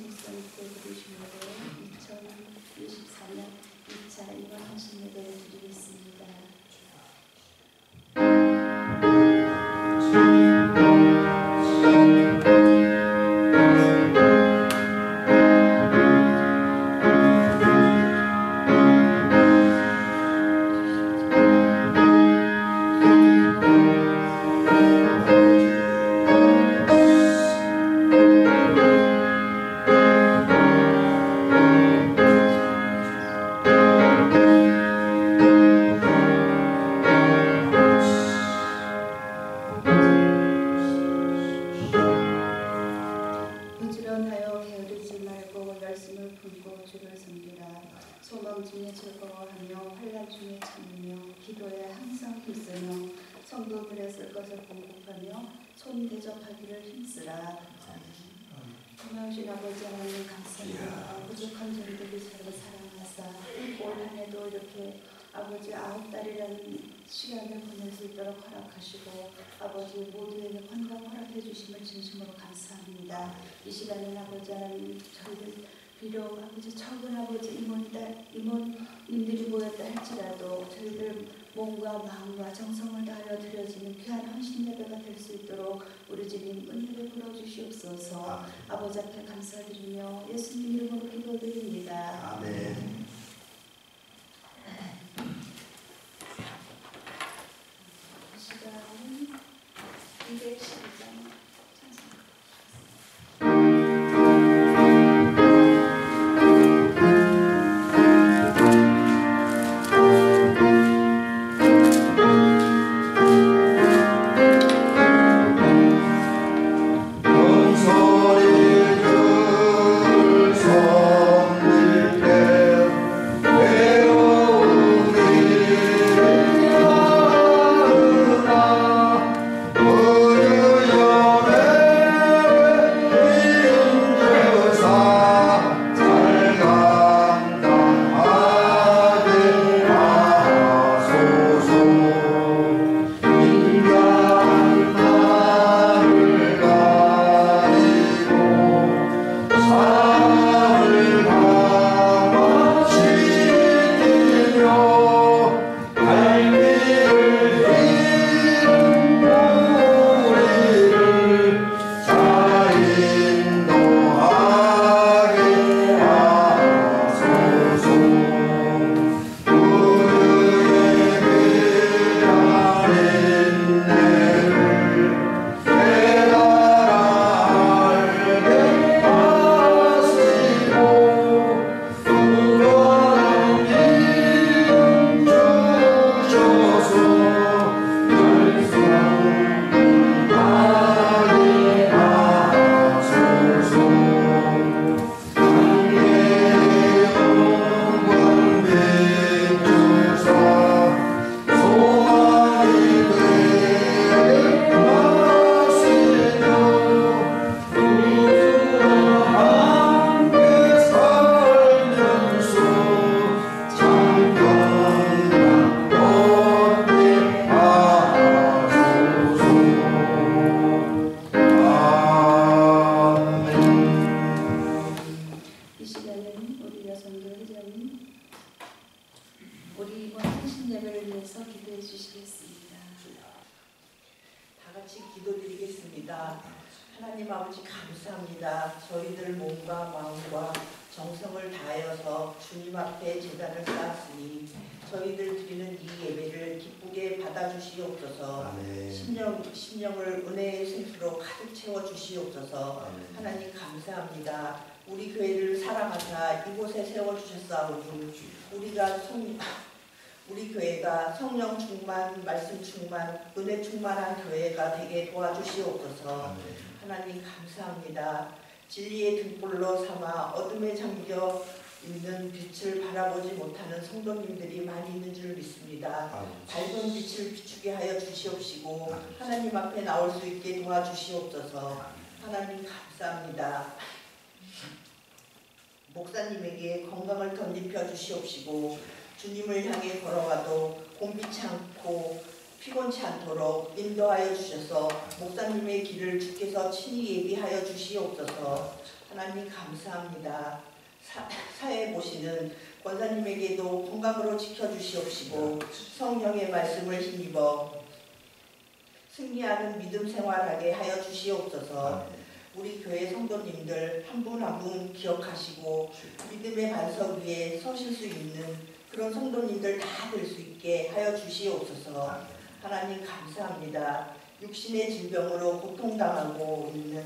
목사님께 드리신 예배 2024년 2차 임원하신 예배를 드리겠습니다. 소망 중에 즐거워하며 환난 중에 참으며 기도에 항상 힘쓰며 성도들의 쓸 것을 공급하며 손 대접하기를 힘쓰라. 고마우신 아버지 하나님 감사합니다. 부족한 저희들이 서로 사랑하사 올 한 해도 이렇게 아버지 9달이라는 시간을 보낼 수 있도록 허락하시고 아버지 모두에게 건강 허락해 주심을 진심으로 감사합니다. 이 시간에 아버지 하나님 저희들 비록 아버지 적은 아버지 이모님들이 모였다 할지라도 저희들 몸과 마음과 정성을 다하여 드려지는 귀한 헌신 예배가 될 수 있도록 우리 주님 은혜를 부어주시옵소서. 아버지 앞에 감사드리며 예수님 이름으로 기도드립니다. 아멘. 이 시간은 212장 하나님 아버지 감사합니다. 저희들 몸과 마음과 정성을 다하여서 주님 앞에 제단을 쌓았으니 저희들 드리는 이 예배를 기쁘게 받아주시옵소서. 심령을 은혜의 생수로 가득 채워주시옵소서. 하나님 감사합니다. 우리 교회를 사랑하사 이곳에 세워주셨사오니 우리 교회가 성령 충만, 말씀 충만, 은혜 충만한 교회가 되게 도와주시옵소서. 하나님 감사합니다. 진리의 등불로 삼아 어둠에 잠겨 있는 빛을 바라보지 못하는 성도님들이 많이 있는 줄 믿습니다. 밝은 빛을 비추게 하여 주시옵시고 하나님 앞에 나올 수 있게 도와주시옵소서. 하나님 감사합니다. 목사님에게 건강을 덧입혀 주시옵시고 주님을 향해 걸어가도 곤비치 않고 피곤치 않도록 인도하여 주셔서 목사님의 길을 주께서 친히 예비하여 주시옵소서. 하나님 감사합니다. 사회 보시는 권사님에게도 건강으로 지켜주시옵시고 성령의 말씀을 힘입어 승리하는 믿음 생활하게 하여 주시옵소서. 우리 교회 성도님들 한 분 한 분 기억하시고 믿음의 반석 위에 서실 수 있는 그런 성도님들 다 될 수 있게 하여 주시옵소서. 하나님 감사합니다. 육신의 질병으로 고통당하고 있는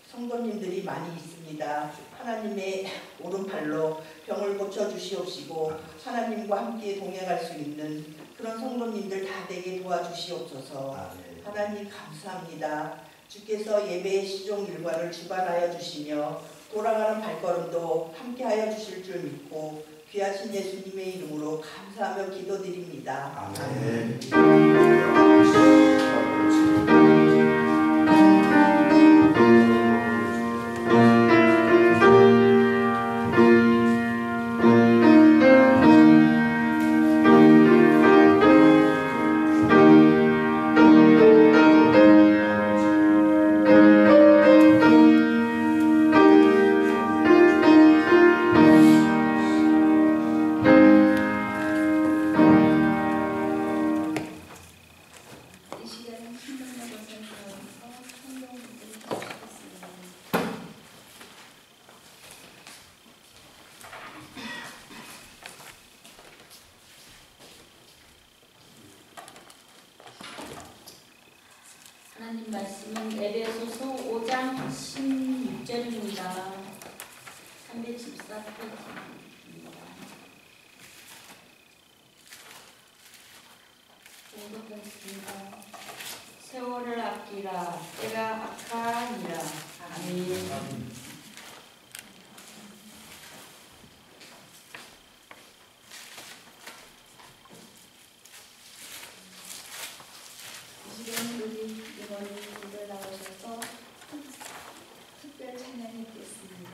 성도님들이 많이 있습니다. 하나님의 오른팔로 병을 고쳐주시옵시고 하나님과 함께 동행할 수 있는 그런 성도님들 다 되게 도와주시옵소서. 하나님 감사합니다. 주께서 예배의 시종 일과를 주관하여 주시며 돌아가는 발걸음도 함께하여 주실 줄 믿고 귀하신 예수님의 이름으로 감사하며 기도드립니다. 아멘. 하나님 말씀은 에베소서 5장 16절입니다. 314페이지입니다. 공독하겠습니다. 세월을 아끼라 때가 악하니라. 아멘. 우리 이번에 무대 나오셔서 특별 찬양해 드리겠습니다.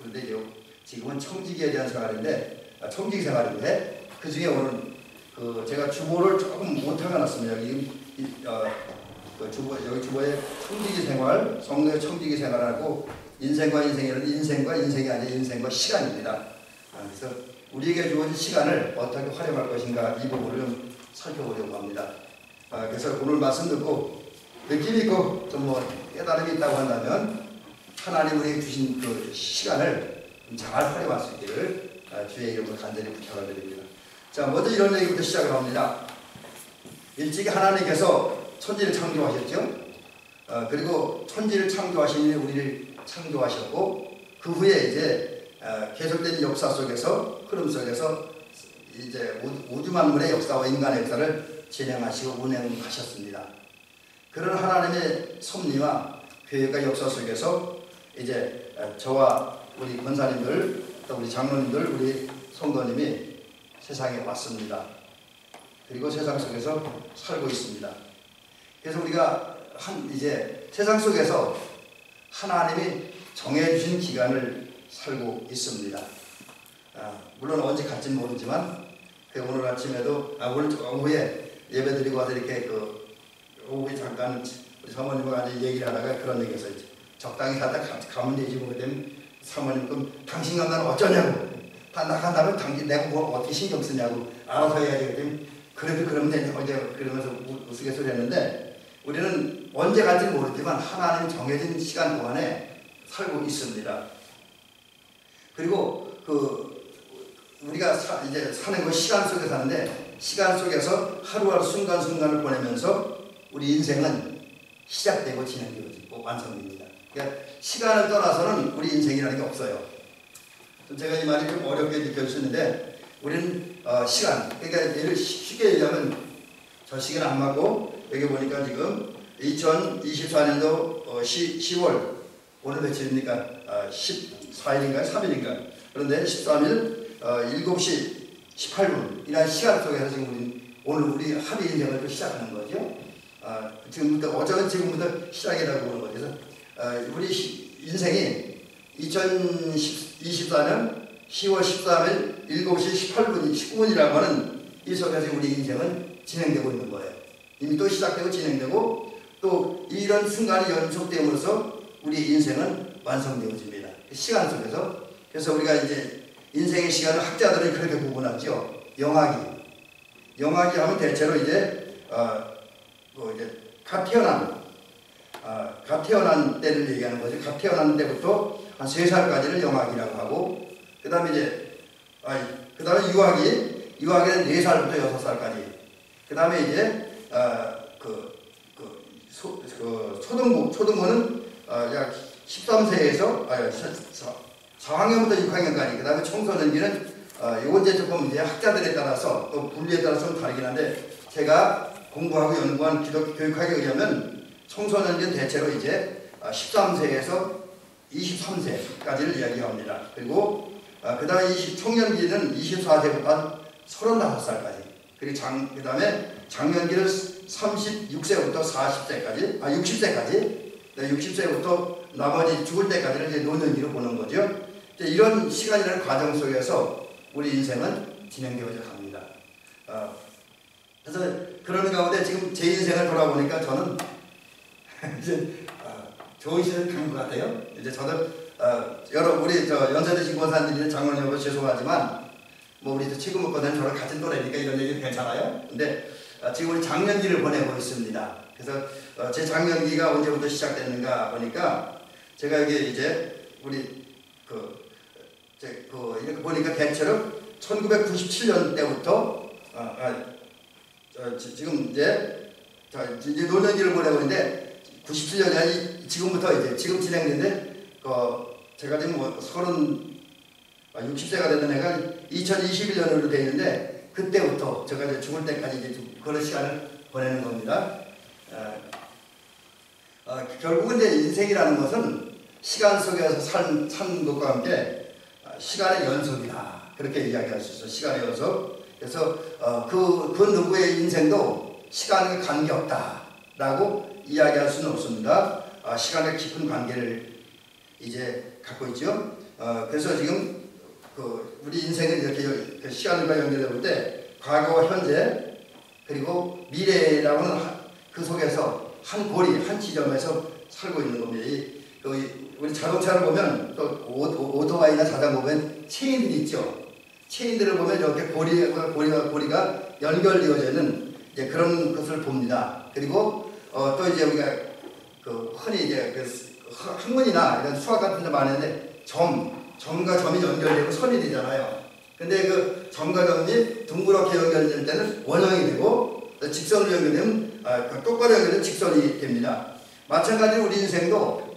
그런데 이제 지금은 청지기에 대한 생활인데 청지기 생활인데 그 중에 오늘 그 제가 주보를 조금 못하게 놨습니다. 그 주보 여기 주보에 청지기 생활, 성도의 청지기 생활하고 인생과 인생이라는 인생과 인생이 아니라 인생과 시간입니다. 그래서 우리에게 주어진 시간을 어떻게 활용할 것인가 이 부분을 좀 살펴보려고 합니다. 그래서 오늘 말씀 듣고 느낌 있고 좀 뭐 깨달음이 있다고 한다면 하나님 우리에게 주신 그 시간을 잘 활용할 수 있기를 주의 이름으로 간절히 부탁을 드립니다. 자, 먼저 이런 얘기부터 시작을 합니다. 일찍이 하나님께서 천지를 창조하셨죠. 그리고 천지를 창조하신 우리를 창조하셨고 그 후에 이제 계속된 역사 속에서 흐름 속에서 이제 우주 만물의 역사와 인간의 역사를 진행하시고 운행하셨습니다. 그런 하나님의 섭리와 계획과 역사 속에서 이제 저와 우리 권사님들 또 우리 장로님들 우리 성도님이 세상에 왔습니다. 그리고 세상 속에서 살고 있습니다. 그래서 우리가 이제 세상 속에서 하나님이 정해주신 기간을 살고 있습니다. 물론 언제 갈지는 모르지만 오늘 아침에도 오늘 오후에 예배드리고 와서 이렇게 오후에 잠깐 우리 사모님과 같이 얘기를 하다가 그런 얘기가 있어요. 적당히 살다 가면 되지 뭐 그러면 사모님 그럼 당신 간다는 어쩌냐고 다 나간다면 당신 내가 뭐 어떻게 신경 쓰냐고 알아서 해야지 그랬더니 그래도 그러면 되냐 어제 그러면서 우스갯소리 했는데 우리는 언제 갈지는 모르지만 하나님 정해진 시간 동안에 살고 있습니다. 그리고 우리가 이제 사는 거 시간 속에 사는데 시간 속에서 하루하루 순간순간을 보내면서 우리 인생은 시작되고 진행되고 완성됩니다. 그러니까 시간을 떠나서는 우리 인생이라는 게 없어요. 제가 이 말이 좀 어렵게 느껴지는데 우리는 시간 그러니까 예를 쉽게 얘기하면 저 시간 안 맞고 여기 보니까 지금 2024년도 10월 오늘 며칠입니까? 14일인가요? 3일인가요? 그런데 13일 7시 18분 이런 시간 속에서 지금 오늘 우리 하루 인생을 또 시작하는 거죠. 지금부터 어쩌면 지금부터 시작이라고 보는 거죠. 그래서 우리 인생이 2024년 10월 13일 7시 18분 19분이라고 하는 이 속에서 우리 인생은 진행되고 있는 거예요. 이미 또 시작되고 진행되고 또 이런 순간이 연속됨으로써 우리 인생은 완성되어집니다. 시간 속에서. 그래서 우리가 이제 인생의 시간을 학자들은 그렇게 구분하죠. 영하기 하면 대체로 이제 갓 태어난 때를 얘기하는 거죠. 갓 태어난 때부터 한 3살까지를 영하기라고 하고 그 다음에 이제 유아기는 4살부터 6살까지 그 다음에 이제 초등부는 약 13세에서 4학년부터 6학년까지 그 다음에 청소년기는 요건 이제 조금 이제 학자들에 따라서 또 분류에 따라서 좀 다르긴 한데 제가 공부하고 연구한 기독교 교육학에 의하면 청소년기는 대체로 이제 13세에서 23세까지를 이야기합니다. 그리고 그 다음에 청년기는 24세부터 35살까지 그리고 그 다음에 장년기는 36세부터 40세까지 60세부터 나머지 죽을 때까지를 이제 노년기로 보는 거죠. 이제 이런 시간이라는 과정 속에서 우리 인생은 진행되어져 갑니다. 그래서 그러는 가운데 지금 제 인생을 돌아보니까 저는 이제 좋은 시간을 간 것 같아요. 이제 저도 우리 연세대신 권사님들 장로님하고 죄송하지만 뭐 우리 최근 먹거든 저랑 같은 또래니까 이런 얘기는 괜찮아요. 근데 지금 우리 작년기를 보내고 있습니다. 그래서 제 작년기가 언제부터 시작됐는가 보니까 제가 여기 이제 우리 이렇게 보니까 대체로 1997년 때부터 지금 이제 노년기를 보내고 있는데 97년이 아니 지금부터 이제 지금 진행되는데 제가 지금 60세가 되는 해가 2021년으로 되어 있는데 그때부터 제가 이제 죽을 때까지 이제 그런 시간을 보내는 겁니다. 결국은 이제 인생이라는 것은 시간 속에서 사는 것과 함께 시간의 연속이다. 그렇게 이야기할 수 있어요. 시간의 연속. 그래서 그 누구의 인생도 시간에 관계없다라고 이야기할 수는 없습니다. 시간의 깊은 관계를 이제 갖고 있죠. 그래서 지금 우리 인생은 이렇게 시간과 연결해 볼 때 과거와 현재 그리고 미래라고는 그 속에서 한 고리, 한 지점에서 살고 있는 겁니다. 우리 자동차를 보면 또 오토바이나 자전거 보면 체인들이 있죠. 체인들을 보면 이렇게 고리가 연결되어져 있는 이제 그런 것을 봅니다. 그리고 또 이제 우리가 흔히 이제 학문이나 이런 수학 같은 데 많이 하는데 점과 점이 연결되고 선이 되잖아요. 근데 그 점과 점이 둥그렇게 연결될 때는 원형이 되고 직선으로 연결되면 똑바로 연결되면 직선이 됩니다. 마찬가지로 우리 인생도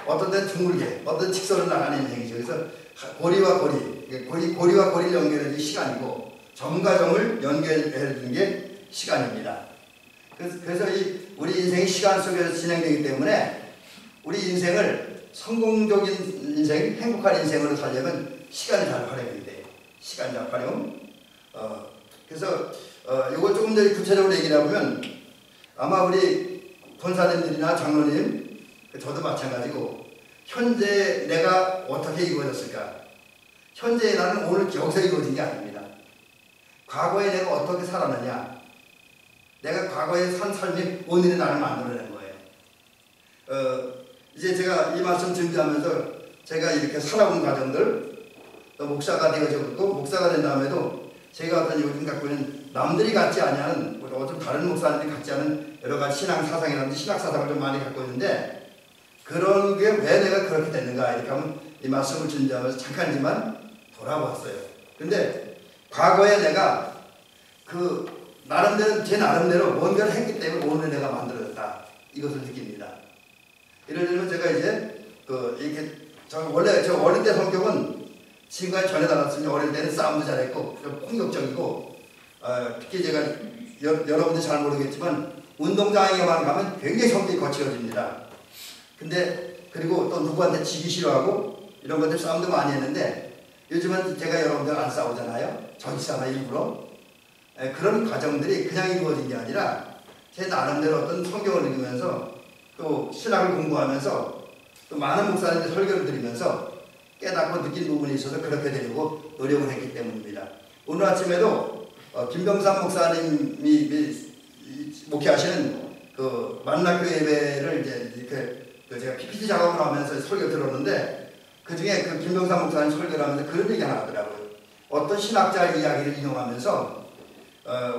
어떤 데는 둥글게 어떤 직선으로 나가는 인생이죠. 그래서 고리와 고리를 연결해주는 시간이고 점과 점을 연결해주는 게 시간입니다. 그래서 우리 인생이 시간 속에서 진행되기 때문에 우리 인생을 성공적인 인생, 행복한 인생으로 살려면 시간을 잘 활용해야 돼요. 시간 잘 활용. 그래서 이걸 조금 더 구체적으로 얘기를 해보면 아마 우리 권사님들이나 장로님, 저도 마찬가지고 현재 내가 어떻게 이루어졌을까? 현재의 나는 오늘 여기서 이루어진 게 아닙니다. 과거에 내가 어떻게 살았느냐? 내가 과거에 산 삶이 오늘의 나를 만들어낸 거예요. 이제 제가 이 말씀 준비하면서 제가 이렇게 살아온 과정들, 또 목사가 되어졌고 목사가 된 다음에도 제가 어떤 요즘 갖고 있는 남들이 갖지 않은 어떤 다른 목사님들이 갖지 않은 여러 가지 신앙 사상이라든지 신학 사상을 좀 많이 갖고 있는데 그런 게 왜 내가 그렇게 됐는가 이렇게 하면 이 말씀을 준비하면서 잠깐이지만 돌아봤어요. 근데 과거에 내가 제 나름대로 뭔가를 했기 때문에 오늘 내가 만들어졌다 이것을 느낍니다. 예를 들면 제가 이제 원래 저 어릴 때 성격은 지금까지 전혀 달랐으니 어릴 때는 싸움도 잘했고 좀 폭력적이고 특히 제가 여러분들 잘 모르겠지만 운동장에만 가면 굉장히 성격이 거칠어집니다. 근데 그리고 또 누구한테 지기 싫어하고 이런 것들 싸움도 많이 했는데 요즘은 제가 여러분들 안 싸우잖아요. 저기서나 일부러. 그런 과정들이 그냥 이루어진 게 아니라 제 나름대로 어떤 성경을 읽으면서 또 신학을 공부하면서 또 많은 목사님들 설교를 들으면서 깨닫고 느낀 부분이 있어서 그렇게 되려고 노력을 했기 때문입니다. 오늘 아침에도 김병삼 목사님이 목회하시는 만나교회 예배를 이제 이렇게 제가 PPT 작업을 하면서 설교 들었는데 그 중에 김병삼 목사님 설교를 하면서 그런 얘기 하나 하더라고요. 어떤 신학자 이야기를 인용하면서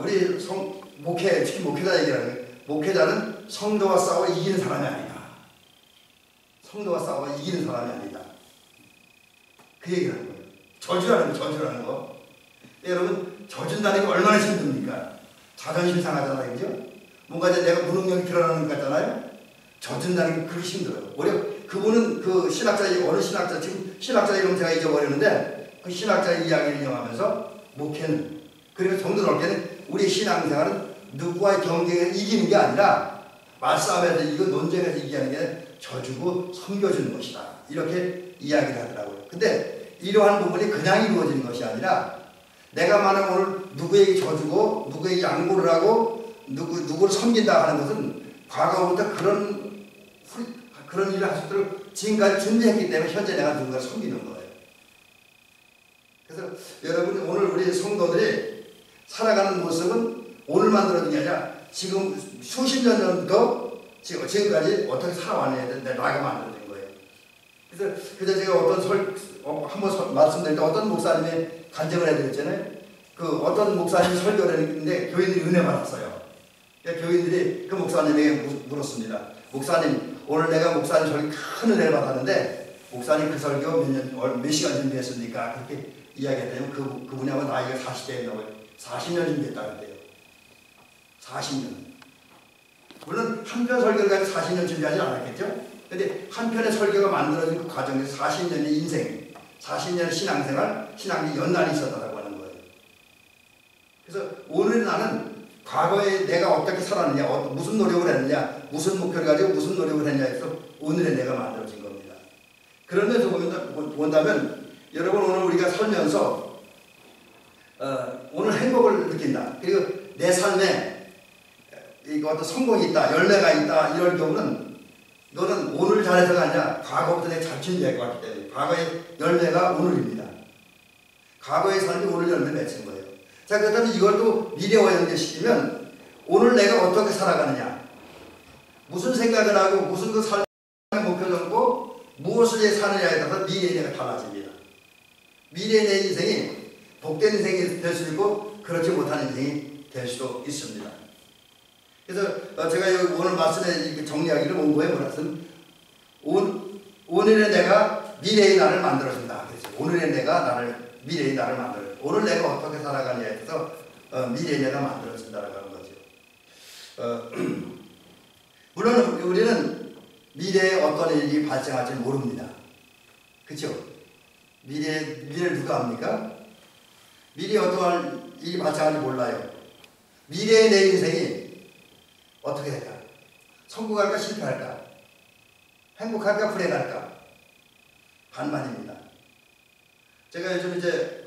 우리 특히 목회자 얘기를 하는 거예요. 목회자는 성도와 싸워 이기는 사람이 아니다. 성도와 싸워 이기는 사람이 아니다. 그 얘기를 하는 거예요. 저주라는 거. 여러분, 저준다는 게 얼마나 힘듭니까? 자존심 상하잖아요. 그죠? 뭔가 이제 내가 무능력이 드러나는 것 같잖아요? 저준다는 게 그렇게 힘들어요. 오히려 그분은 어느 신학자, 지금 신학자 이름 제가 잊어버렸는데 그 신학자의 이야기를 인용하면서 목회는, 그리고 좀 더 넓게는 우리 신앙생활은 누구와의 경쟁에서 이기는 게 아니라 말싸움에서 이거 논쟁에서 이기는 게 져주고 섬겨주는 것이다. 이렇게 이야기를 하더라고요. 근데 이러한 부분이 그냥 이루어지는 것이 아니라 내가 만약 오늘 누구에게 져주고 누구에게 양보를 하고 누구를 섬긴다 하는 것은 과거부터 그런 일을 할 수 있도록 지금까지 준비했기 때문에 현재 내가 누군가를 섬기는 거예요. 그래서 여러분 오늘 우리 성도들이 살아가는 모습은 오늘 만들어진 게 아니라 지금 수십 년 전부터 지금까지 어떻게 살아왔느냐에 나가 만들어진 거예요. 그래서 제가 한번 말씀드릴 때 어떤 목사님이 간증을 해드렸잖아요. 어떤 목사님이 설교를 했는데 교인들이 은혜 받았어요. 그러니까 교인들이 그 목사님에게 물었습니다. 목사님, 오늘 내가 목사님 설교 큰 은혜를 받았는데 목사님 그 설교 몇 시간 준비했습니까? 그렇게 이야기했더니 그분이 아마 나이가 40대였나고요. 40년 준비했다는데요. 40년. 물론 한 편 설교를 가지고 40년 준비하지 않았겠죠? 근데 한 편의 설교가 만들어진 그 과정에서 40년의 인생, 40년의 신앙생활, 신앙의 연날이 있었다고 하는 거예요. 그래서 오늘 나는 과거에 내가 어떻게 살았느냐, 무슨 노력을 했느냐, 무슨 목표를 가지고 무슨 노력을 했냐에서 오늘의 내가 만들어진 겁니다. 그런 데서 본다면 여러분 오늘 우리가 살면서 오늘 행복을 느낀다. 그리고 내 삶에 어떤 성공이 있다, 열매가 있다 이럴 경우는 이거는 오늘 잘해서가 아니라 과거부터 내가 잘 준비해왔기 때문에 과거의 열매가 오늘입니다. 과거의 삶이 오늘 열매 맺힌 거예요. 자, 그렇다면 이걸 또 미래와 연결시키면 오늘 내가 어떻게 살아가느냐, 무슨 생각을 하고 무슨 그 삶의 목표를 잡고 무엇을 위해 사느냐에 따라서 미래의 내가 달라집니다. 미래의 내 인생이 복된 인생이 될 수 있고 그렇지 못한 인생이 될 수도 있습니다. 그래서 제가 오늘 말씀에 정리하기를 원고에 뭐라든 오늘의 내가 미래의 나를 만들어준다. 그래서 오늘의 내가 미래의 나를 만들어. 오늘 내가 어떻게 살아가냐에 따라서 미래의 내가 만들어진다라고 하는 거죠. 물론 우리는 미래에 어떤 일이 발생할지 모릅니다. 그렇죠? 미래를 누가 압니까? 미래에 어떤 일이 발생할지 몰라요. 미래의 내 인생이 어떻게 될까? 성공할까 실패할까? 행복할까 불행할까? 반반입니다. 제가 요즘 이제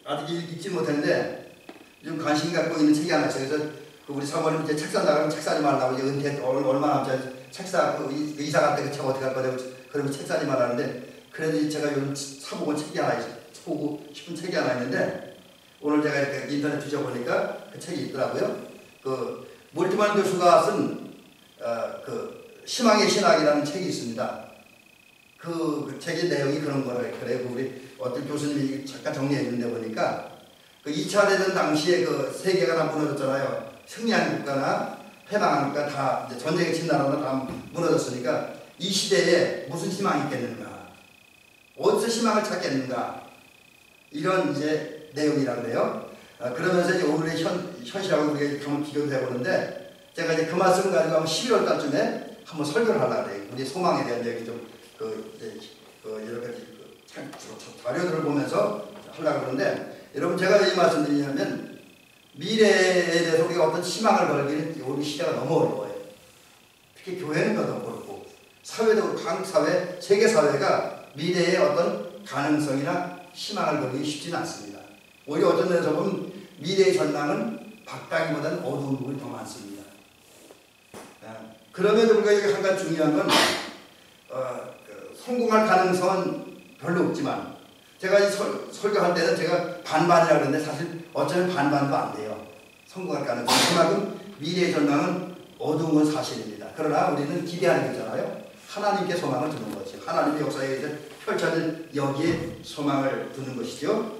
아직 읽지 못했는데 좀 관심 갖고 있는 책이 하나 있어요. 그래서 우리 사모님 이제 책사 나가면 책 사지 말라고 이제 은퇴 얼마 남지 책사 이사 갈 때 그 책 어떻게 할 거냐고 그러면 책 사지 말라는데 그래도 제가 요즘 사보고 책이 하나 보고 싶은 책이 하나 있는데 오늘 제가 이렇게 인터넷 뒤져보니까 그 책이 있더라고요. 그 몰트만 교수가 쓴 희망의 신학이라는 책이 있습니다. 그 책의 내용이 그런 거래요. 우리 어떤 교수님이 잠깐 정리해 주는데 보니까 그 2차 대전 당시에 그 세계가 다 무너졌잖아요. 승리한 국가나 패망한 국가 다 이제 전쟁에 진 나라나 다 무너졌으니까 이 시대에 무슨 희망이 있겠는가? 어디서 희망을 찾겠는가? 이런 이제 내용이라고 그래요. 그러면서 이제 오늘의 현실하고 우리가 한번 비교를 해보는데 제가 이제 그 말씀을 가지고 한번 11월 달쯤에 한번 설교를 하려고 그래요. 우리 소망에 대한 얘기 좀 여러 가지 자료들을 보면서 하려고 그러는데 여러분 제가 이 말씀 드리냐면 미래에 대해서 우리가 어떤 희망을 걸기는 우리 시대가 너무 어려워요. 특히 교회는 더 어렵고 사회도 한국 사회, 세계 사회가 미래의 어떤 가능성이나 희망을 걸기 쉽지는 않습니다. 오히려 어떤 데서 보면 미래의 전망은 밝다기보다는 어두운 부분이 더 많습니다. 그럼에도 불구하고 한 가지 중요한 건 성공할 가능성은 별로 없지만 제가 이 설교할 때는 제가 반반이라고 그랬는데 사실 어쩌면 반반도 안 돼요. 성공할 가능성. 그만큼 미래의 전망은 어두운 건 사실입니다. 그러나 우리는 기대하는 거잖아요. 하나님께 소망을 두는 거죠. 하나님의 역사에 이제 펼쳐질 여기에 소망을 두는 것이죠.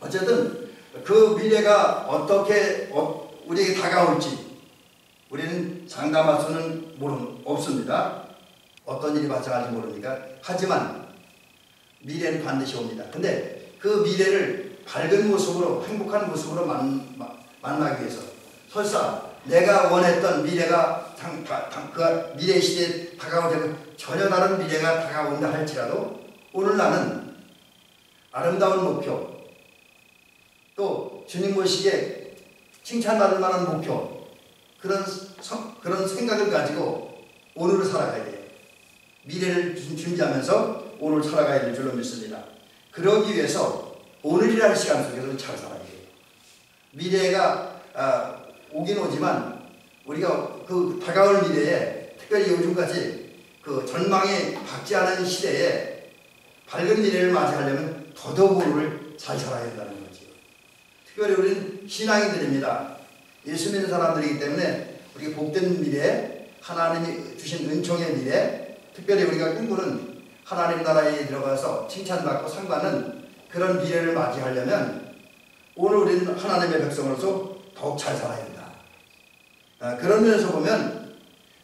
어쨌든 그 미래가 어떻게 우리에게 다가올지 우리는 장담할 수는 없습니다. 어떤 일이 발생할지 모르니까. 하지만 미래는 반드시 옵니다. 근데 그 미래를 밝은 모습으로 행복한 모습으로 만나기 위해서 설사 내가 원했던 미래가 그 미래 시대에 다가오지 전혀 다른 미래가 다가온다 할지라도 오늘 나는 아름다운 목표 또 주님 모시기에 칭찬받을 만한 목표 그런 생각을 가지고 오늘을 살아가야 돼요. 미래를 준비하면서 오늘 살아가야 될 줄로 믿습니다. 그러기 위해서 오늘이라는 시간 속에서 잘 살아야 돼요. 미래가 오긴 오지만 우리가 그 다가올 미래에 특별히 요즘까지 그 전망이 밝지 않은 시대에 밝은 미래를 맞이하려면 더더욱 오늘을 잘 살아야 된다는 거죠. 특별히 우리는 신앙인들입니다. 예수 믿는 사람들이기 때문에 우리가 복된 미래, 하나님이 주신 은총의 미래, 특별히 우리가 꿈꾸는 하나님 나라에 들어가서 칭찬받고 상받는 그런 미래를 맞이하려면 오늘 우리는 하나님의 백성으로서 더욱 잘 살아야 된다. 그런 면에서 보면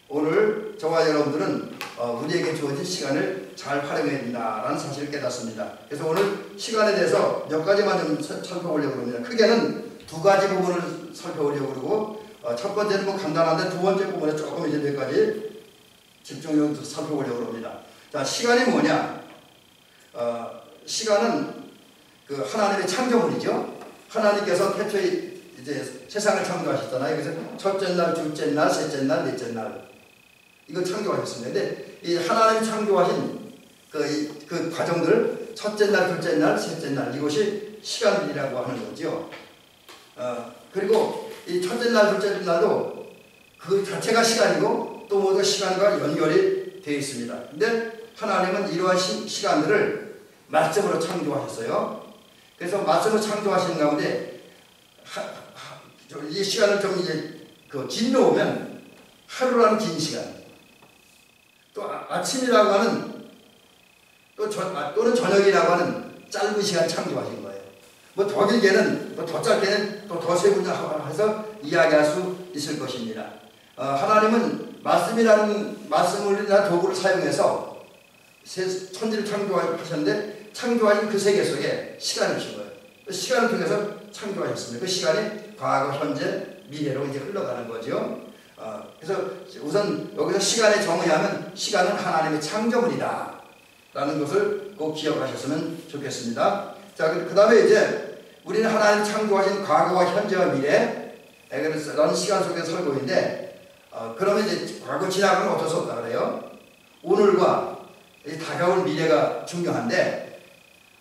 오늘 저와 여러분들은 우리에게 주어진 시간을 잘 활용해야 된다라는 사실을 깨닫습니다. 그래서 오늘 시간에 대해서 몇 가지만 좀 살펴보려고 합니다. 크게는 두 가지 부분을 살펴보려고 그러고 첫 번째는 뭐 간단한데 두 번째 부분에 조금 이제 몇 가지 집중해서 살펴보려고 합니다. 자, 시간이 뭐냐? 시간은 그 하나님의 창조물이죠. 하나님께서 태초에 이제 세상을 창조하셨잖아요. 그래서 첫째 날, 둘째 날, 셋째 날, 넷째 날 이걸 창조하셨습니다. 근데 이 하나님 창조하신 그 과정들 첫째 날, 둘째 날, 셋째 날 이것이 시간이라고 하는 거죠. 그리고 이 첫째 날, 둘째 날도 그 자체가 시간이고 또 모두가 시간과 연결이 되어 있습니다. 근데 하나님은 이러한 시간들을 말씀으로 창조하셨어요. 그래서 말씀으로 창조하시는 가운데 이 시간을 좀 이제 길러 오면 하루라는 긴 시간, 또 아침이라고 하는 또는 저녁이라고 하는 짧은 시간 창조하신 거예요. 뭐 더 길게는 더 짧게는 또 더 세분화해서 이야기할 수 있을 것입니다. 하나님은 말씀이라는 도구를 사용해서 천지를 창조하셨는데 창조하신 그 세계 속에 시간을 주신 거예요. 그 시간을 통해서 창조하셨습니다. 그 시간이 과거, 현재, 미래로 이제 흘러가는 거죠. 그래서 우선 여기서 시간의 정의하면 시간은 하나님의 창조물이다 라는 것을 꼭 기억하셨으면 좋겠습니다. 자, 그 다음에 이제 우리는 하나님 창조하신 과거와 현재와 미래 라는 시간 속에 살고 있는데 그러면 이제 과거 지나가면 어쩔 수 없다 그래요. 오늘과 다가올 미래가 중요한데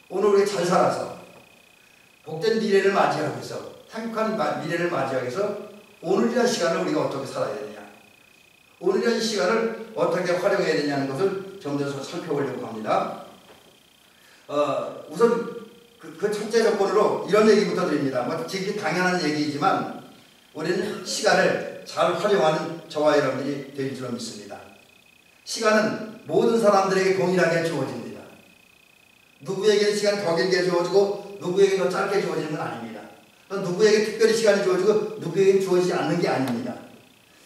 오늘 우리가 잘 살아서 복된 미래를 맞이하고 있어 행복한 미래를 맞이하기 위해서 오늘이라는 시간을 우리가 어떻게 살아야 되느냐, 오늘이라는 시간을 어떻게 활용해야 되냐는 것을 좀 더 살펴보려고 합니다. 우선 그 첫째 조건으로 이런 얘기부터 드립니다. 뭐 지금 당연한 얘기이지만 우리는 시간을 잘 활용하는 저와 여러분들이 될 줄 믿습니다. 시간은 모든 사람들에게 동일하게 주어집니다. 누구에게는 시간이 더 길게 주어지고 누구에게 더 짧게 주어지는 건 아닙니다. 또 누구에게 특별히 시간이 주어지고 누구에게 주어지지 않는 게 아닙니다.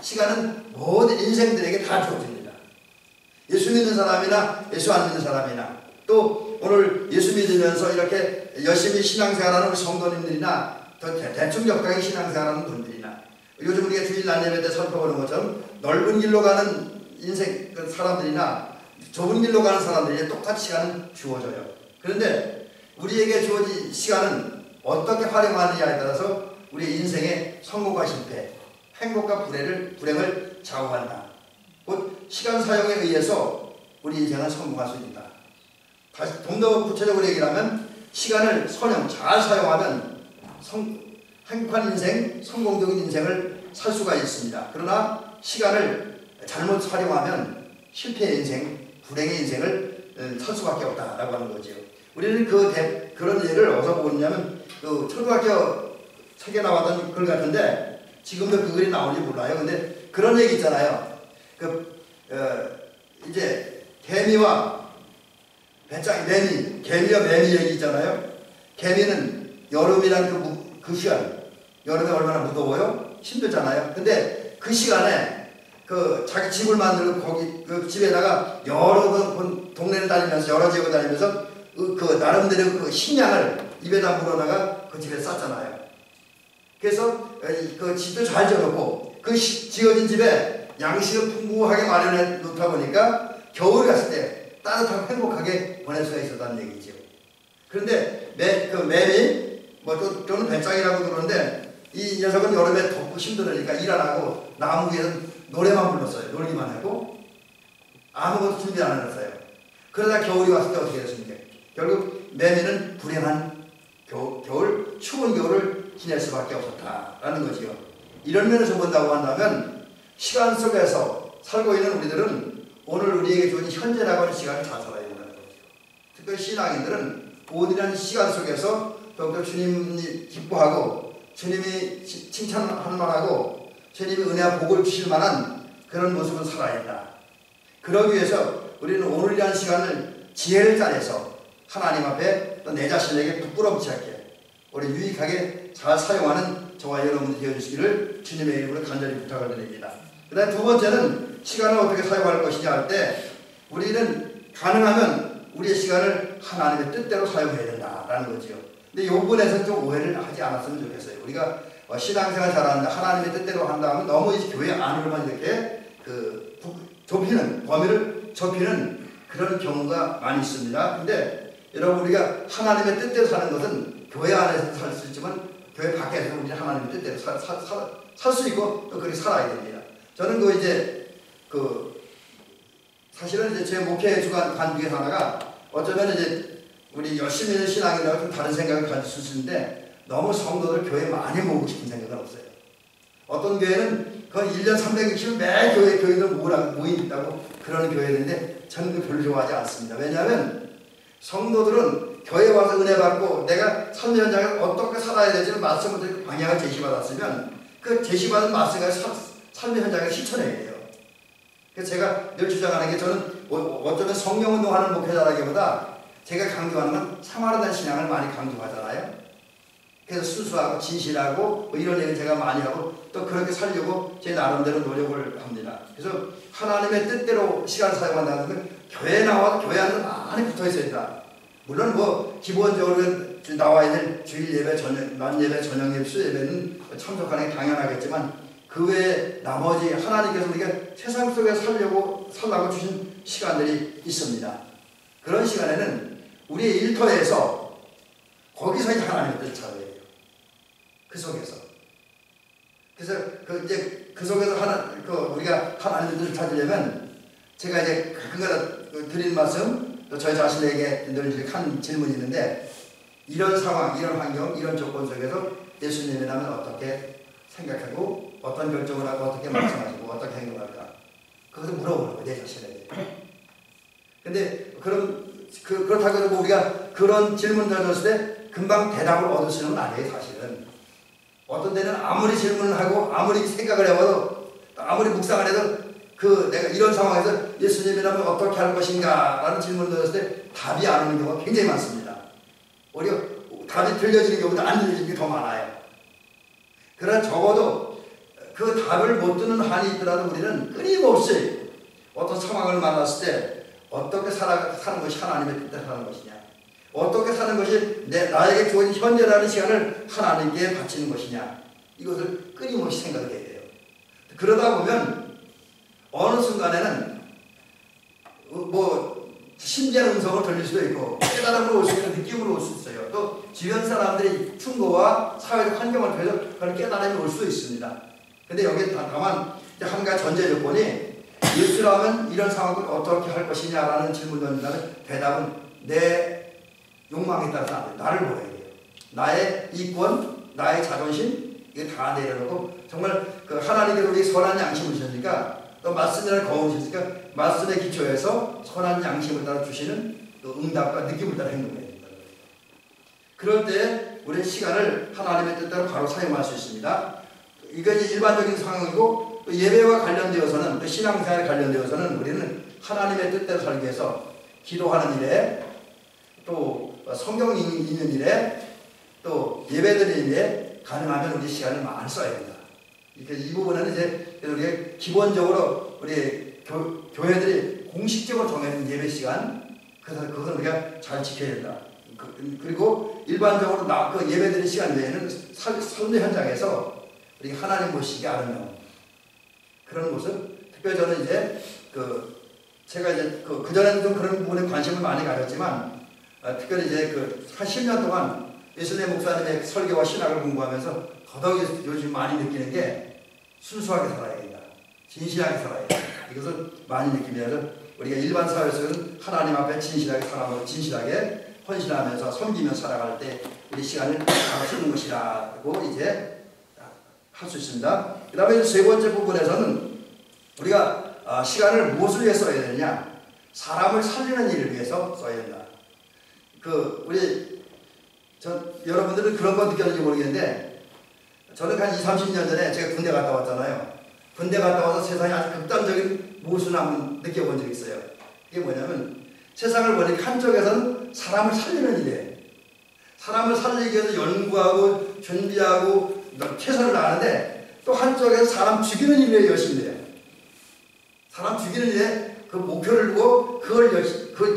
시간은 모든 인생들에게 다 주어집니다. 예수 믿는 사람이나 예수 안 믿는 사람이나 또 오늘 예수 믿으면서 이렇게 열심히 신앙생활하는 우리 성도님들이나 더 대충 적당히 신앙생활하는 분들이나 요즘 우리가 주일날 예배 때 살펴보는 것처럼 넓은 길로 가는 인생 사람들이나 좁은 길로 가는 사람들이 똑같이 시간은 주어져요. 그런데 우리에게 주어진 시간은 어떻게 활용하느냐에 따라서 우리 인생의 성공과 실패, 행복과 불행을 좌우한다. 곧 시간 사용에 의해서 우리 인생은 성공할 수 있다. 다시 좀 더 구체적으로 얘기하면 시간을 잘 사용하면 행복한 인생, 성공적인 인생을 살 수가 있습니다. 그러나 시간을 잘못 활용하면 실패의 인생, 불행의 인생을 살 수밖에 없다라고 하는 거죠. 우리는 그런 예를 어디서 보느냐면 초등학교 책에 나왔던 글 같은데 지금도 그 글이 나올지 몰라요. 근데 그런 얘기 있잖아요. 이제 개미와 개미와 매미 얘기 있잖아요. 개미는 여름이란 그 시간, 여름에 얼마나 무더워요? 힘들잖아요. 근데 그 시간에 자기 집을 만들고 거기 그 집에다가 여러 번 동네를 다니면서 여러 지역을 다니면서 나름대로 그 식량을 입에다 물어다가 그 집에 쌌잖아요. 그래서 그 집도 잘 지어놓고 그 지어진 집에 양식을 풍부하게 마련해 놓다 보니까 겨울 갔을 때 따뜻하고 행복하게 보낼 수가 있었다는 얘기죠. 그런데 매미 또는 배짱이라고 그러는데 이 녀석은 여름에 덥고 힘들으니까 일 안 하고 나무 위에서 노래만 불렀어요. 놀기만 하고 아무것도 준비 안 해놨어요. 그러다 겨울이 왔을 때 어떻게 됐습니까? 결국 매미는 불행한 겨울, 추운 겨울을 지낼 수밖에 없었다라는 거지요. 이런 면에서 본다고 한다면 시간 속에서 살고 있는 우리들은 오늘 우리에게 주어진 현재라고 하는 시간을 잘 살아야 된다는 거죠. 특별히 신앙인들은 오늘이라는 시간 속에서 더욱더 주님이 기뻐하고 주님이 칭찬할 만하고 주님이 은혜와 복을 주실 만한 그런 모습을 살아야 한다. 그러기 위해서 우리는 오늘이라는 시간을 지혜를 짜내서 하나님 앞에 또 내 자신에게 부끄럽지 않게 우리 유익하게 잘 사용하는 저와 여러분들이 되어주시기를 주님의 이름으로 간절히 부탁을 드립니다. 그 다음에 두 번째는 시간을 어떻게 사용할 것이냐 할 때 우리는 가능하면 우리의 시간을 하나님의 뜻대로 사용해야 된다라는 거죠. 근데 이 부분에서 좀 오해를 하지 않았으면 좋겠어요. 우리가 신앙생활 잘하는데 하나님의 뜻대로 한다 하면 너무 교회 안으로만 이렇게 범위를 좁히는 그런 경우가 많이 있습니다. 근데 여러분 우리가 하나님의 뜻대로 사는 것은 교회 안에서 살 수 있지만 교회 밖에서 우리 하나님의 뜻대로 살 수 있고 또 그렇게 살아야 됩니다. 저는 사실은 이제 제 목회 주간 간 중에 하나가 어쩌면 이제 우리 열심히 있는 신앙이라고 좀 다른 생각을 가질 수 있는데 너무 성도들 교회에 많이 모으고 싶은 생각은 없어요. 어떤 교회는 그건 1년 360일 매 교회들 모인다고 그러는 교회인데 저는 별로 좋아하지 않습니다. 왜냐하면 성도들은 교회 와서 은혜 받고 내가 삶의 현장을 어떻게 살아야 될지를 말씀을 드리고 방향을 제시받았으면 그 제시받은 말씀을 삶의 현장에 실천해야 돼요. 그래서 제가 늘 주장하는 게 저는 어쩌면 성령운동하는 목회자라기보다 제가 강조하는 건 생활에 신앙을 많이 강조하잖아요. 그래서 순수하고 진실하고 뭐 이런 얘기를 제가 많이 하고 또 그렇게 살려고 제 나름대로 노력을 합니다. 그래서 하나님의 뜻대로 시간을 사용한다는 건 교회에 나와서 교회 안에 많이 붙어 있어야 된다. 물론 뭐 기본적으로 나와 있는 주일 예배, 낮 예배, 저녁 예배, 수 예배는 참석하는 게 당연하겠지만 그 외에 나머지 하나님께서 우리가 세상 속에 살라고 주신 시간들이 있습니다. 그런 시간에는 우리의 일터에서 거기서 이제 하나님의 뜻을 찾아야 돼요. 그 속에서. 그래서 그 속에서 우리가 하나님의 뜻을 찾으려면 제가 이제 그거 드린 말씀 또 저희 자신에게 늘 이제 한 질문이 있는데 이런 상황, 이런 환경, 이런 조건 속에서 예수님이라면 어떻게 생각하고 어떤 결정을 하고 어떻게 말씀하시고 어떻게 행동할까? 그것을 물어보는 거예요, 내 자신에게. 근데 그렇다고 해서 우리가 그런 질문을 던졌을 때 금방 대답을 얻을 수는 아니에요, 사실은. 어떤 때는 아무리 질문을 하고 아무리 생각을 해봐도 아무리 묵상을 해도 내가 이런 상황에서 예수님이라면 어떻게 할 것인가 라는 질문을 던졌을 때 답이 안 오는 경우가 굉장히 많습니다. 오히려 답이 들려지는 경우보다 안 들려지는 게 더 많아요. 그러나 적어도 그 답을 못 듣는 한이 있더라도 우리는 끊임없이 어떤 상황을 만났을 때 어떻게 사는 것이 하나님의 뜻대로 사는 것이냐, 어떻게 사는 것이 나에게 주어진 현재라는 시간을 하나님께 바치는 것이냐, 이것을 끊임없이 생각해야 돼요. 그러다 보면 어느 순간에는 뭐 신비한 음성을 들릴 수도 있고 깨달음으로 올 수 있는 느낌으로 올 수 있어요. 또 주변 사람들의 충고와 사회적 환경을 통해서 그런 깨달음이 올 수도 있습니다. 근데 여기에 다만 한 가지 전제 조건이 예수라면 이런 상황을 어떻게 할 것이냐라는 질문을 던진다면 대답은 내 욕망에 따라서 안 돼. 나를 보여야 돼요. 나의 이권, 나의 자존심 이게 다 내려놓고 정말 그 하나님께서 우리 선한 양심을 주시니까 또 말씀이라는 거울을 주시니까 말씀의 기초에서 선한 양심을 따라 주시는 또 응답과 느낌을 따라 행동해야 된다. 그럴 때 우리의 시간을 하나님의 뜻대로 바로 사용할 수 있습니다. 이것이 일반적인 상황이고 또 예배와 관련되어서는 또 신앙생활에 관련되어서는 우리는 하나님의 뜻대로 살기 위해서 기도하는 일에 또 성경 읽는 일에 또 예배드리는 일에 가능하면 우리 시간을 많이 써야 된다. 이 부분은 이제 우리 기본적으로 우리 교회들이 공식적으로 정해진 예배 시간, 그래서 그건 우리가 잘 지켜야 된다. 그리고 일반적으로 그 예배드리는 시간 외에는 삶의 현장에서 우리 하나님 모시기 아름다운 그런 모습. 특별히 저는 이제 제가 이제 그 전에는 좀 그런 부분에 관심을 많이 가졌지만 특별히 이제 한 10년 동안 예수님 목사님의 설교와 신학을 공부하면서 더더욱 요즘 많이 느끼는 게 순수하게 살아야 된다. 진실하게 살아야 된다. 이것을 많이 느끼면서 우리가 일반 사회 속에서는 하나님 앞에 진실하게 살아가고 진실하게 헌신하면서 섬기며 살아갈 때 우리 시간을 다 쓰는 것이라고 이제 할 수 있습니다. 그 다음에 세 번째 부분에서는 우리가 시간을 무엇을 위해 써야 되느냐? 사람을 살리는 일을 위해서 써야 된다. 여러분들은 그런 거 느꼈는지 모르겠는데 저는 한 20, 30년 전에 제가 군대 갔다 왔잖아요. 군대 갔다 와서 세상에 아주 극단적인 모순을 한번 느껴본 적이 있어요. 그게 뭐냐면 세상을 보니까 한쪽에서는 사람을 살리는 일이에요. 사람을 살리기 위해서 연구하고 준비하고 최선을 다하는데 또 한쪽에서 사람 죽이는 일에 열심히 해요. 사람 죽이는 일에 그 목표를 두고 그걸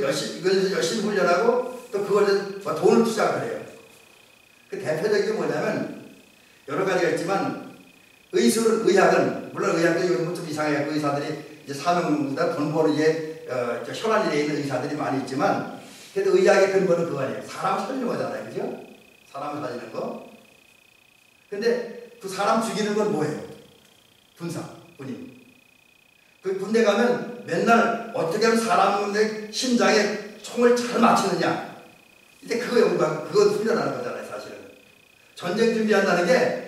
열심히 훈련하고 또 그걸 돈을 투자를 해요. 그 대표적인 게 뭐냐면 여러 가지가 있지만 의학은 물론 의학도 요즘은 좀 이상해요. 의사들이 이제 사명보다 돈 버는 혈안 일에 있는 의사들이 많이 있지만 그래도 의학의 근본은 그거 아니에요. 사람 살리는 거잖아요. 그죠? 사람을 살리는 거. 근데 그 사람 죽이는 건 뭐예요? 군인. 그 군대 가면 맨날 어떻게 하면 사람의 심장에 총을 잘 맞추느냐. 이제 그거 연구하고 그거 훈련하는 거잖아요. 사실은. 전쟁 준비한다는 게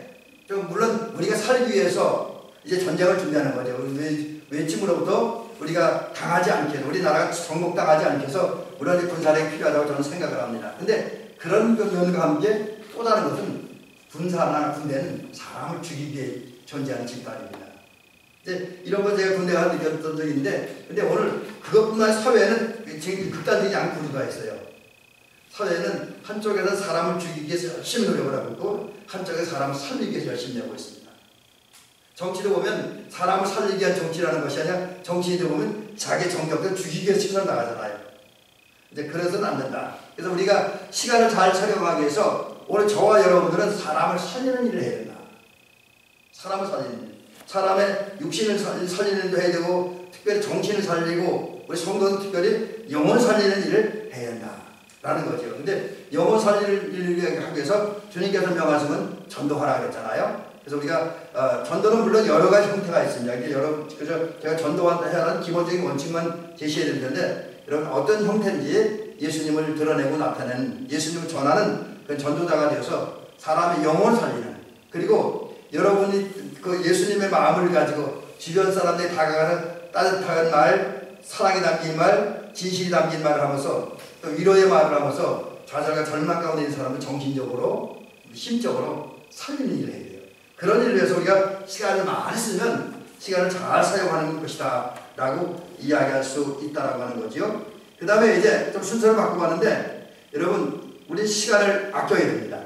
좀 물론 우리가 살기 위해서 이제 전쟁을 준비하는 거죠. 외침으로부터 우리가 당하지 않게, 우리나라가 정복당하지 않게 해서 물론 이제 군사력이 필요하다고 저는 생각을 합니다. 근데 그런 면과 함께 또 다른 것은 군사나 군대는 사람을 죽이기 위해 존재하는 집단입니다. 이제 이런 거 제가 군대 가서 느꼈던 적이 있는데, 근데 오늘 그것뿐만 아니라 사회는 지금 극단적인 양구조가 있어요. 사회는 한쪽에서 사람을 죽이기 위해서 열심히 노력을 하고 있고, 한쪽에서 사람을 살리기 위해서 열심히 하고 있습니다. 정치도 보면 사람을 살리기 위한 정치라는 것이 아니라 정치인도 보면 자기 정적들 죽이기 위해서 최선을 다하잖아요. 이제 그래서는 안 된다. 그래서 우리가 시간을 잘 활용하기 위해서 오늘 저와 여러분들은 사람을 살리는 일을 해야 된다. 사람을 살리는 일. 사람의 육신을 살리는 일도 해야 되고, 특별히 정신을 살리고, 우리 성도는 특별히 영혼 살리는 일을 해야 된다. 라는 거죠. 근데 영혼 살리는 일을 하기 위해서 주님께서 명하시면 전도하라 그랬잖아요. 그래서 우리가 전도는 물론 여러 가지 형태가 있습니다. 이게 그래서 제가 전도해야 하는 기본적인 원칙만 제시해야 되는데, 여러분 어떤 형태인지 예수님을 드러내고 나타내는, 예수님을 전하는 그 전도자가 되어서 사람의 영혼을 살리는, 그리고 여러분이 그 예수님의 마음을 가지고 주변 사람들이 다가가는 따뜻한 말, 사랑이 담긴 말, 진실이 담긴 말을 하면서 또 위로의 말을 하면서 좌절과 절망 가운데 있는 사람을 정신적으로, 심적으로 살리는 일을 해야 돼요. 그런 일을 위해서 우리가 시간을 많이 쓰면 시간을 잘 사용하는 것이다 라고 이야기할 수 있다라고 하는 거죠. 그 다음에 이제 좀 순서를 바꾸고 하는데, 여러분 우리 시간을 아껴야 됩니다.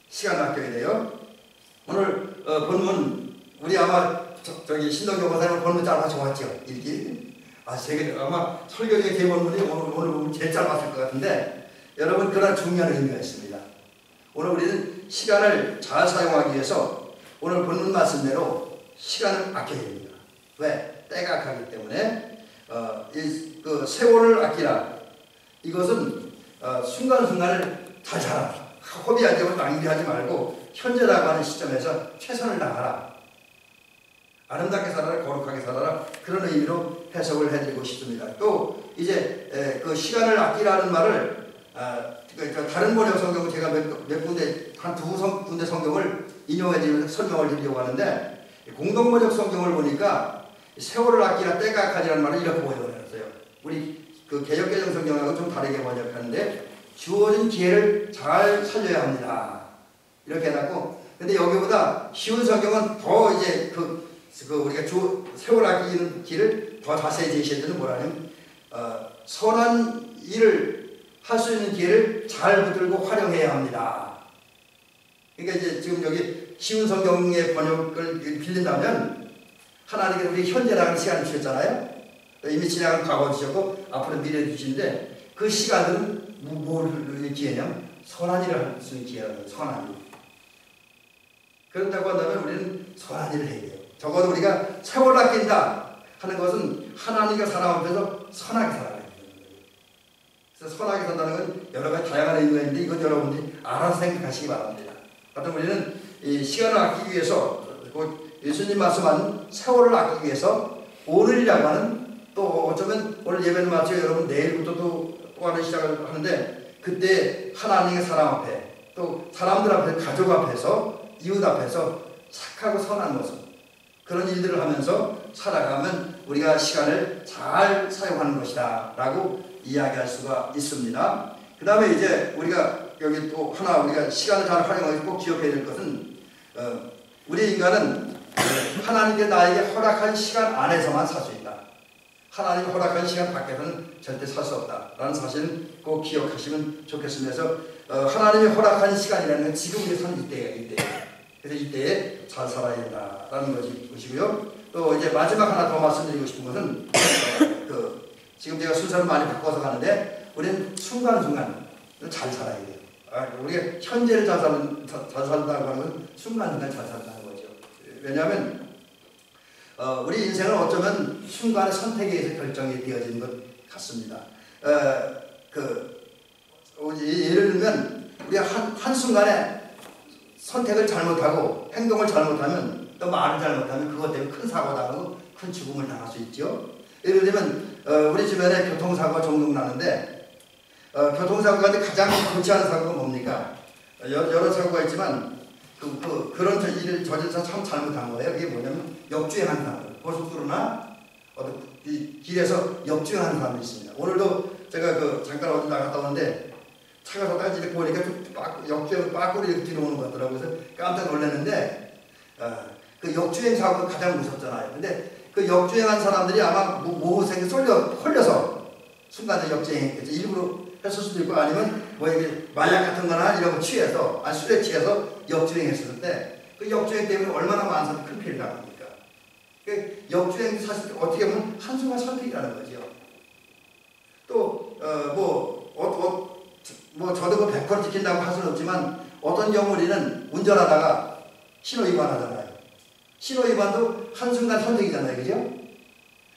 시간을 아껴야 돼요. 오늘 본문 우리 아마 저기 신동경 목사님 본문 짧아 좋았죠. 읽기. 제가 아마 설교 중에 대본문이 오늘 보면 제일 짧았을 것 같은데, 여러분 그런 중요한 의미가 있습니다. 오늘 우리는 시간을 잘 사용하기 위해서 오늘 본문 말씀대로 시간을 아껴야 됩니다. 왜? 때가 가기 때문에 그 세월을 아끼라. 이것은 순간순간을 잘 살아라. 허비하지 말고 낭비하지 말고 현재라고 하는 시점에서 최선을 다하라. 아름답게 살아라, 거룩하게 살아라. 그런 의미로 해석을 해드리고 싶습니다. 또 이제 그 시간을 아끼라는 말을 다른 번역 성경은 제가 몇 군데, 한 두 군데 성경을 인용해드리면서 설명을 드리려고 하는데, 공동번역 성경을 보니까 세월을 아끼라 때가 악하니라는 말을 이렇게 번역을 해놨어요. 우리 그 개역개정 성경하고 좀 다르게 번역하는데, 주어진 기회를 잘 살려야 합니다. 이렇게 해놨고, 근데 여기보다 쉬운 성경은 더 이제 우리가 세월 아끼는 길을 더 자세히 제시해 주는 뭐라냐면, 선한 일을 할 수 있는 기회를 잘 붙들고 활용해야 합니다. 그러니까 이제 지금 여기 쉬운 성경의 번역을 빌린다면, 하나님께서 우리 현재라는 시간을 주셨잖아요. 이미 지나간 과거 주셨고 앞으로 미래 주시는데, 그 시간은 뭘 기회냐면 선한 일을 할 수 있는 기회라는 거예요. 선한 일. 그렇다고 한다면 우리는 선한 일을 해야 돼요. 적어도 우리가 세월을 아낀다 하는 것은 하나님과 사람 앞에서 선하게 살아가야 돼요. 그래서 선하게 산다는 건 여러 가지 다양한 의미가 있는데, 이건 여러분들이 알아서 생각하시기 바랍니다. 하여튼 우리는 이 시간을 아끼기 위해서, 예수님 말씀하는 세월을 아끼기 위해서 오늘이라고 하는, 또 어쩌면 오늘 예배를 마치고 여러분 내일부터 또 하는 시작을 하는데, 그때 하나님의 사람 앞에, 또 사람들 앞에, 가족 앞에서, 이웃 앞에서 착하고 선한 모습, 그런 일들을 하면서 살아가면 우리가 시간을 잘 사용하는 것이다 라고 이야기할 수가 있습니다. 그 다음에 이제 우리가 여기 또 하나, 우리가 시간을 잘 활용하기 꼭 기억해야 될 것은, 우리 인간은 하나님께 나에게 허락한 시간 안에서만 살 수 있다. 하나님 허락한 시간 밖에서는 절대 살 수 없다 라는 사실은 꼭 기억하시면 좋겠습니다. 그래서 하나님이 허락한 시간이라는 건 지금 우리 사는 이때예요. 그래서 이때에 잘 살아야 된다라는 것이고요. 또 이제 마지막 하나 더 말씀드리고 싶은 것은, 지금 제가 순서를 많이 바꿔서 가는데, 우리는 순간순간 잘 살아야 돼요. 우리가 현재를 잘 산다고 하는 건 순간순간 잘 산다는 거죠. 왜냐하면 우리 인생은 어쩌면 순간의 선택에 의해서 결정이 되어지는 것 같습니다. 예를 들면 우리가 한순간에 선택을 잘못하고 행동을 잘못하면, 또 말을 잘못하면 그것 때문에 큰 사고 당하고 큰 죽음을 당할 수 있죠. 예를 들면 우리 주변에 교통사고가 종종 나는데, 교통사고 가운데 가장 좋지 않은 사고가 뭡니까? 여러 사고가 있지만 그런 일을 저질러서 참 잘못한 거예요. 그게 뭐냐면 역주행하는 사람들, 고속도로나 어떤 이 길에서 역주행하는 사람들이 있습니다. 오늘도 제가 잠깐 어디 나갔다 오는데 차가 서다가 이렇게 보니까 역주행 빠꾸리 이렇게 뒤로 오는 것 같더라고요. 그래서 깜짝 놀랐는데 그 역주행 사고가 가장 무섭잖아요. 근데 그 역주행한 사람들이 아마 모호생에 홀려서 순간에 역주행했겠죠. 일부러 했을 수도 있고 아니면 뭐 이게 마약 같은 거나 이런 거 취해서 술에 취해서 역주행했을 때 그 역주행 때문에 얼마나 많은 사람이 큰 피해를 당합니까? 그 역주행 사실 어떻게 보면 한순간 선택이라는 거죠. 또 저도 100% 지킨다고 할 수는 없지만 어떤 경우 우리는 운전하다가 신호 위반하잖아요. 신호 위반도 한순간 선택이잖아요. 그죠?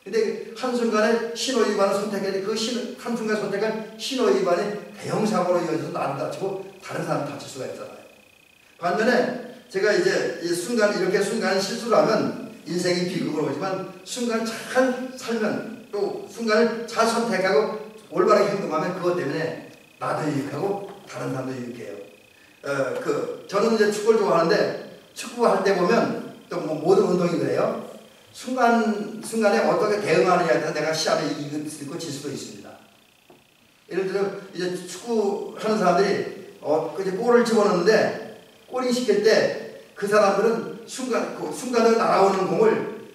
근데 한순간에 신호 위반을 선택했는데 그 한순간 선택한 신호 위반이 대형 사고로 이어져서 나를 다치고 다른 사람 다칠 수가 있잖아요. 반면에 제가 이제 이렇게 순간 실수를 하면 인생이 비극으로 오지만 순간 잘 살면 또 순간을 잘 선택하고 올바르게 행동하면 그것 때문에 나도 유익하고 다른 사람도 유익해요. 저는 이제 축구를 좋아하는데 축구할 때 보면 또 모든 운동이 그래요. 순간에 어떻게 대응하느냐에 따라 내가 시합에 이길 수 있고 질 수도 있습니다. 예를 들어 이제 축구하는 사람들이 이제 골을 집어넣는데 골이 시킬 때 그 사람들은 순간에 날아오는 공을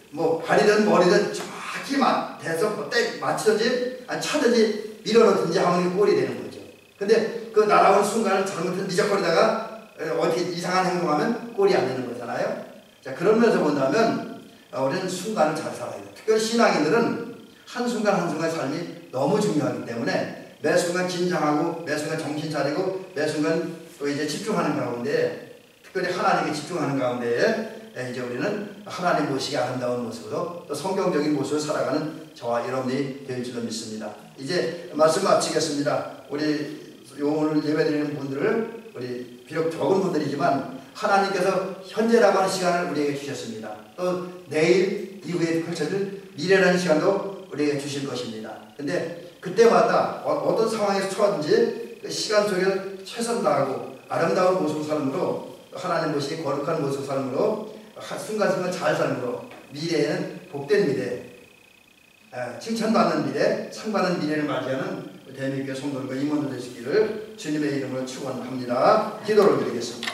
발이든 머리든 정확히 대서 맞추든지 차든지 밀어넣든지 하면 골이 되는 거죠. 근데 그 날아오는 순간을 잘못해서 미적거리다가 어떻게 이상한 행동하면 골이 안 되는 거잖아요. 자, 그런 면에서 본다면 우리는 순간을 잘 살아야 돼요. 특별히 신앙인들은 한순간 한순간 삶이 너무 중요하기 때문에 매 순간 긴장하고 매 순간 정신 차리고 매 순간 또 이제 집중하는 가운데 특별히 하나님께 집중하는 가운데 이제 우리는 하나님 모시기 아름다운 모습으로 또 성경적인 모습을 살아가는 저와 여러분이 될 줄로 믿습니다. 이제 말씀 마치겠습니다. 우리 오늘 예배드리는 분들을 우리 비록 적은 분들이지만 하나님께서 현재라고 하는 시간을 우리에게 주셨습니다. 또 내일 이후에 펼쳐질 미래라는 시간도 우리에게 주실 것입니다. 근데 그때마다 어떤 상황에서 처하든지 그 시간 속에 최선 다하고 아름다운 모습 삶으로 하나님 모시기 거룩한 모습 삶으로 순간순간 잘 삶으로 미래에는 복된 미래, 칭찬받는 미래, 상받는 미래를 맞이하는 대한민국의 성도들과 임원들 되시기를 주님의 이름으로 축원합니다. 기도를 드리겠습니다.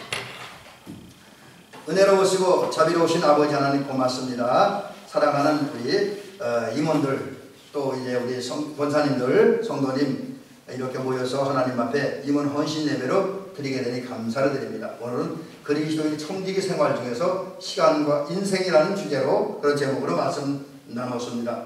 은혜로우시고 자비로우신 아버지 하나님 고맙습니다. 사랑하는 우리 임원들 또 이제 우리 권사님들 성도님 이렇게 모여서 하나님 앞에 임원 헌신 예배로 드리게 되니 감사를 드립니다. 오늘은 그리스도인 청지기 생활 중에서 시간과 인생이라는 주제로 그런 제목으로 말씀 나눴습니다.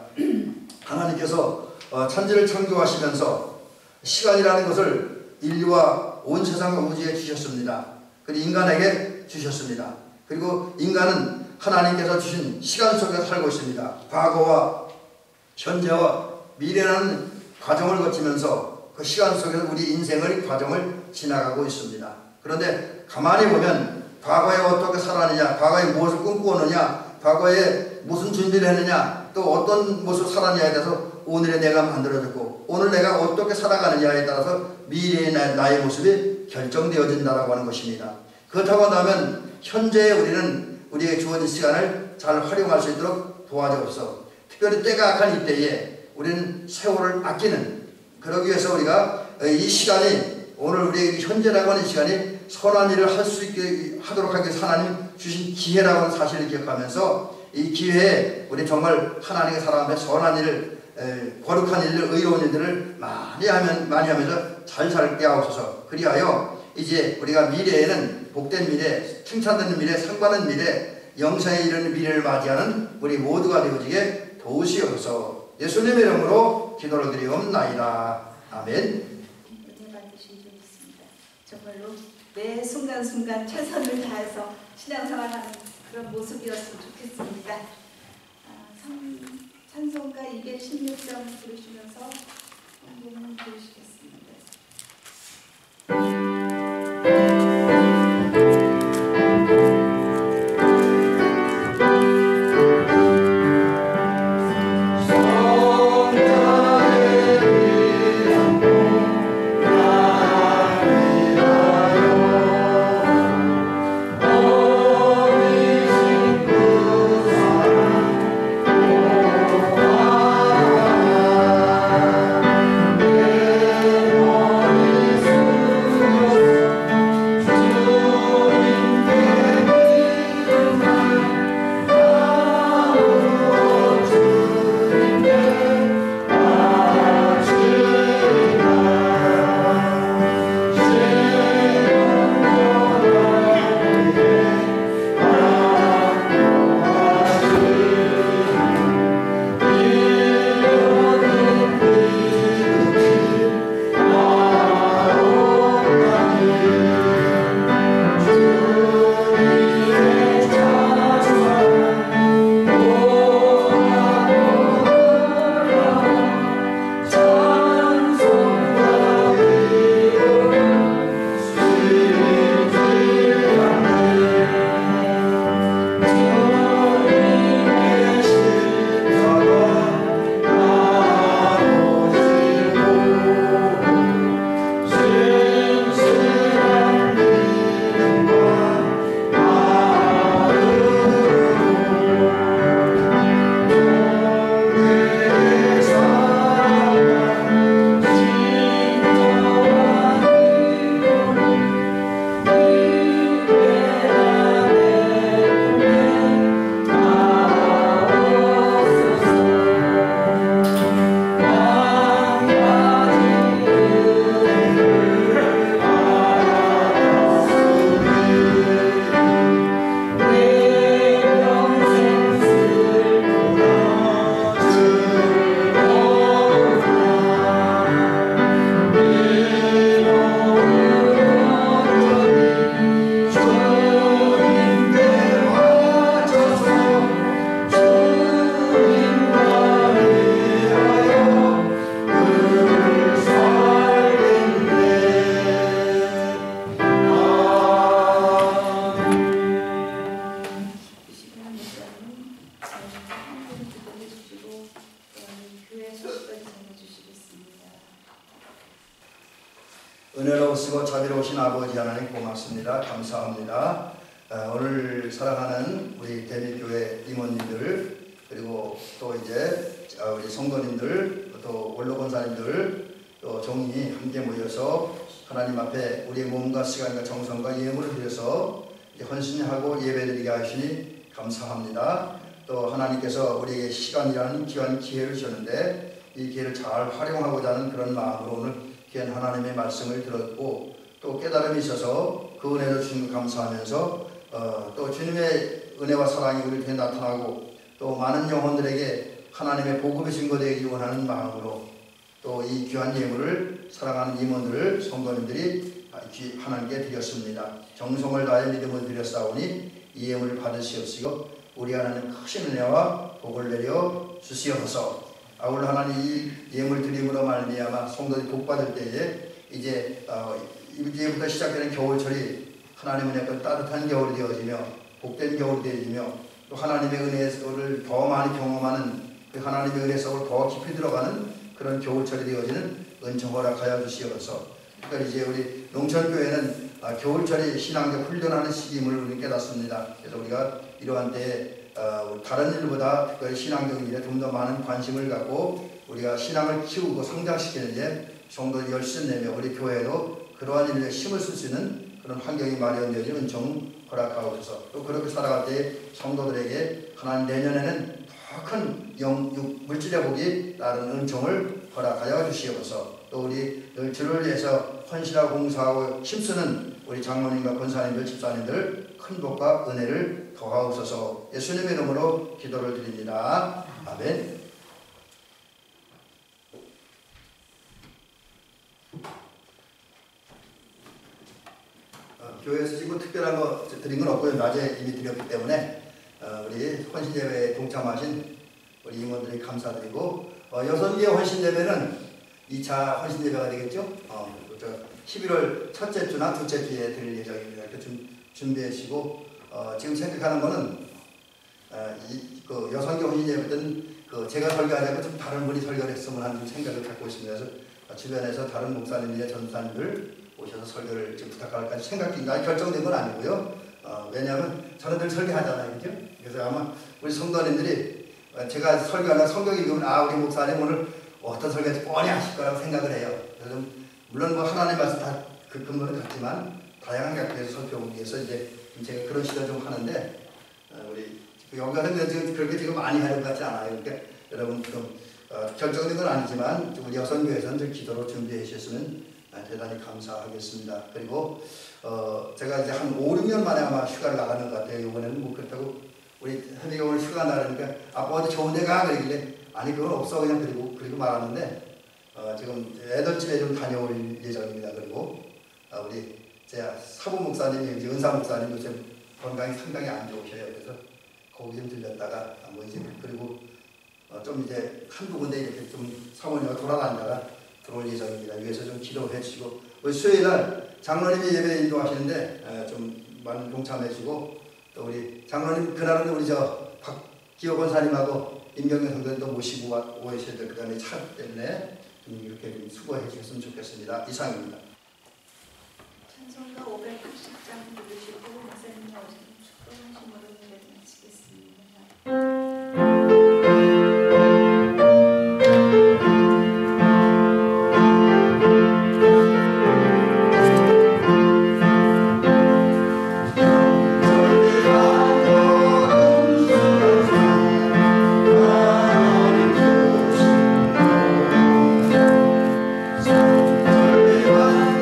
하나님께서 천지를 창조하시면서 시간이라는 것을 인류와 온 세상과 우주에 주셨습니다. 그리고 인간에게 주셨습니다. 그리고 인간은 하나님께서 주신 시간 속에 살고 있습니다. 과거와 현재와 미래라는 과정을 거치면서 그 시간 속에서 우리 인생의 과정을 지나가고 있습니다. 그런데 가만히 보면 과거에 어떻게 살았느냐, 과거에 무엇을 꿈꾸었느냐, 과거에 무슨 준비를 했느냐, 또 어떤 모습을 살았느냐에 따라서 오늘의 내가 만들어졌고 오늘 내가 어떻게 살아가느냐에 따라서 미래의 나의 모습이 결정되어진다라고 하는 것입니다. 그렇다고 한다면 현재에 우리는 우리에게 주어진 시간을 잘 활용할 수 있도록 도와주옵소서. 특별히 때가 악한 이때에 우리는 세월을 아끼는 그러기 위해서 우리가 이 시간이 오늘 우리에게 현재라고 하는 시간이 선한 일을 할 수 있게 하도록 하기 위해서 하나님 주신 기회라고 하는 사실을 기억하면서 이 기회에 우리 정말 하나님의 사람 앞에 선한 일을 거룩한 일을 의로운 일들을 많이 하면서 잘 살게 하옵소서. 그리하여 이제 우리가 미래에는 복된 미래, 칭찬되는 미래, 상받는 미래, 영생에 이르는 미래를 맞이하는 우리 모두가 되어지게 도우시옵소서. 예수님의 이름으로 기도를 드리옵나이다. 아멘. 은혜 받으신 줄 믿습니다. 정말로 매 순간순간 최선을 다해서 신앙생활하는 그런 모습이었으면 좋겠습니다. 찬송가 216장 부르시면서 한번 부르시겠습니다. Oh 놀라우신 아버지 하나님 고맙습니다. 감사합니다. 오늘 사랑하는 우리 대미교회 임원님들, 그리고 또 이제 우리 성도님들, 또 원로 권사님들, 또 종이 함께 모여서 하나님 앞에 우리의 몸과 시간과 정성과 예물을 드려서 헌신하고 예배드리게 하시니 감사합니다. 또 하나님께서 우리에게 시간이라는 귀한 기회를 주셨는데 이 기회를 잘 활용하고자 하는 그런 마음으로 오늘 귀한 하나님의 말씀을 들었고, 또 깨달음이 있어서 그 은혜를 주신 것 감사하면서 또 주님의 은혜와 사랑이 우리에게 나타나고 또 많은 영혼들에게 하나님의 복음이 증거되기 원하는 마음으로 또 이 귀한 예물을 사랑하는 임원들, 성도님들이 하나님께 드렸습니다. 정성을 다해 믿음을 드렸사오니 이 예물을 받으시옵시고 우리 하나님 크신 은혜와 복을 내려 주시옵소서. 오늘 하나님 이 예물 드림으로 말미암아 성도들이 복받을 때에 이제부터 시작되는 겨울철이 하나님의 은혜가 따뜻한 겨울이 되어지며 복된 겨울이 되어지며 또 하나님의 은혜를 더 많이 경험하는 그 하나님의 은혜 속으로 더 깊이 들어가는 그런 겨울철이 되어지는 은총 허락하여 주시옵소서. 그러니까 이제 우리 농천교회는 겨울철이 신앙적 훈련하는 시기임을 우리 깨닫습니다. 그래서 우리가 이러한 때에 다른 일보다 특별히 신앙적인 일에 좀 더 많은 관심을 갖고 우리가 신앙을 키우고 성장시키는 데 성도들이 열심 내며 우리 교회도 그러한 일에 힘을 쓸 수 있는 그런 환경이 마련되어진 은총 허락하옵소서. 또 그렇게 살아갈 때 성도들에게 하나님 내년에는 더 큰 물질의 복이 따른 은총을 허락하여 주시옵소서. 또 우리 늘 주를 위해서 헌신하고 공사하고 힘쓰는 우리 장로님과 권사님들, 집사님들 큰 복과 은혜를 더하옵소서. 예수님의 이름으로 기도를 드립니다. 아멘. 교회에서 지금 특별한 거 드린 건 없고요. 낮에 이미 드렸기 때문에 우리 헌신예배에 동참하신 우리 임원들이 감사드리고, 여선교 헌신예배는 2차 헌신예배가 되겠죠. 11월 첫째 주나 둘째 주에 드릴 예정입니다. 이렇게 좀 준비해 주시고, 지금 생각하는 거는 그 여선교 헌신예배 때는 제가 설교하지 않고 좀 다른 분이 설교를 했으면 하는 생각을 갖고 있습니다. 그래서 주변에서 다른 목사님이나 전사님들 오셔서 설교를 좀 부탁할까 생각 중입니다. 결정된 건 아니고요. 왜냐하면 저는 늘 설교하잖아요. 그죠? 그래서 아마 우리 성도님들이 제가 설교하다 성경 읽으면 우리 목사님 오늘 어떤 설교할지 뻔히 하실 거라고 생각을 해요. 그래서 물론 뭐 하나님 말씀 다 그 근거는 같지만 다양한 각도에서 살펴보기 위해서 이제 제가 그런 시도를 좀 하는데 우리 여기 같은 경우 지금 그렇게 지금 많이 하는 것 같지 않아요. 그러니까 여러분 좀 결정된 건 아니지만 우리 여선교회에서는 좀 기도로 준비해 주셨으면 대단히 감사하겠습니다. 그리고 제가 이제 한 5, 6년 만에 아마 휴가를 나가는 것 같아요. 이번에는 뭐 그렇다고 우리 현미가 오늘 휴가 나가니까 아빠 어디 좋은 데 가? 그러길래 아니 그건 없어 그냥 그리고 말았는데 지금 애들 집에 좀 다녀올 예정입니다. 그리고 우리 제 사부 목사님이 이제 은사 목사님 요새 건강이 상당히 안 좋으셔요. 그래서 거기 좀 들렸다가 뭐 이제 그리고 좀 이제 한두 군데 이렇게 좀 사모님과 돌아다니다가 들어올 예정입니다. 위해서 좀 기도해 주시고, 우리 수요일날 장로님이 예배 인도하시는데 좀 많은 동참해 주시고, 또 우리 장로님 그날은 우리 박기호 권사님하고 임경영 성도님도 모시고 오셔야 될 그 다음에 차 때문에 좀 이렇게 좀 수고해 주셨으면 좋겠습니다. 이상입니다. 찬송가 580장 부르시고 목사님 나오시면 축도하심으로 예배 마치겠습니다. 와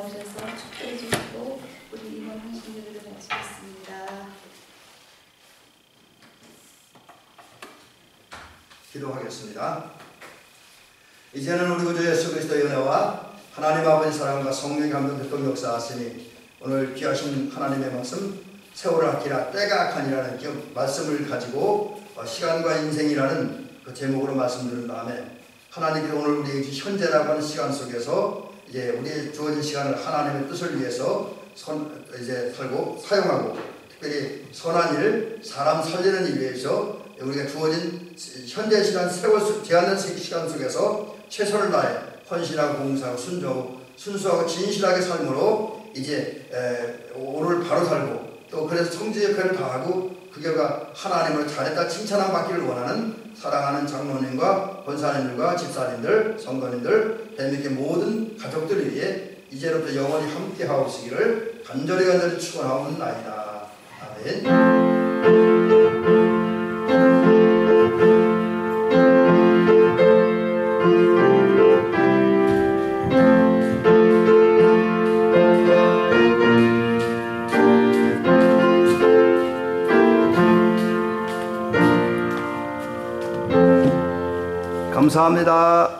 나오셔서 축도해 주시고 우리 이번 헌신들을 마치겠습니다. 기도하겠습니다. 이제는 우리 구주 예수 그리스도의 은혜와 하나님 아버지 사랑과 성령의 감동됐던 역사하시니 오늘 귀하신 하나님의 말씀 세월을 아끼라 때가 악하니라는 말씀을 가지고 시간과 인생이라는 그 제목으로 말씀드린 다음에 하나님께서 오늘 우리 현재라고 하는 시간 속에서 이제 우리의 주어진 시간을 하나님의 뜻을 위해서 이제 살고 사용하고 특별히 선한 일, 사람 살리는 일 위해서 우리가 주어진 현재 시간 세월 제한된 시간 속에서 최선을 다해 헌신하고 봉사하고 순수하고 진실하게 삶으로 이제 오늘 바로 살고 또 그래서 청지 역할을 다하고 그 결과 하나님을 잘했다 칭찬함 받기를 원하는 사랑하는 장로님과 권사님들과 집사님들, 성도님들, 대한민국의 모든 가족들을 위해 이제부터 영원히 함께 하옵시기를 간절히 축원하옵나이다. 아멘. 감사합니다.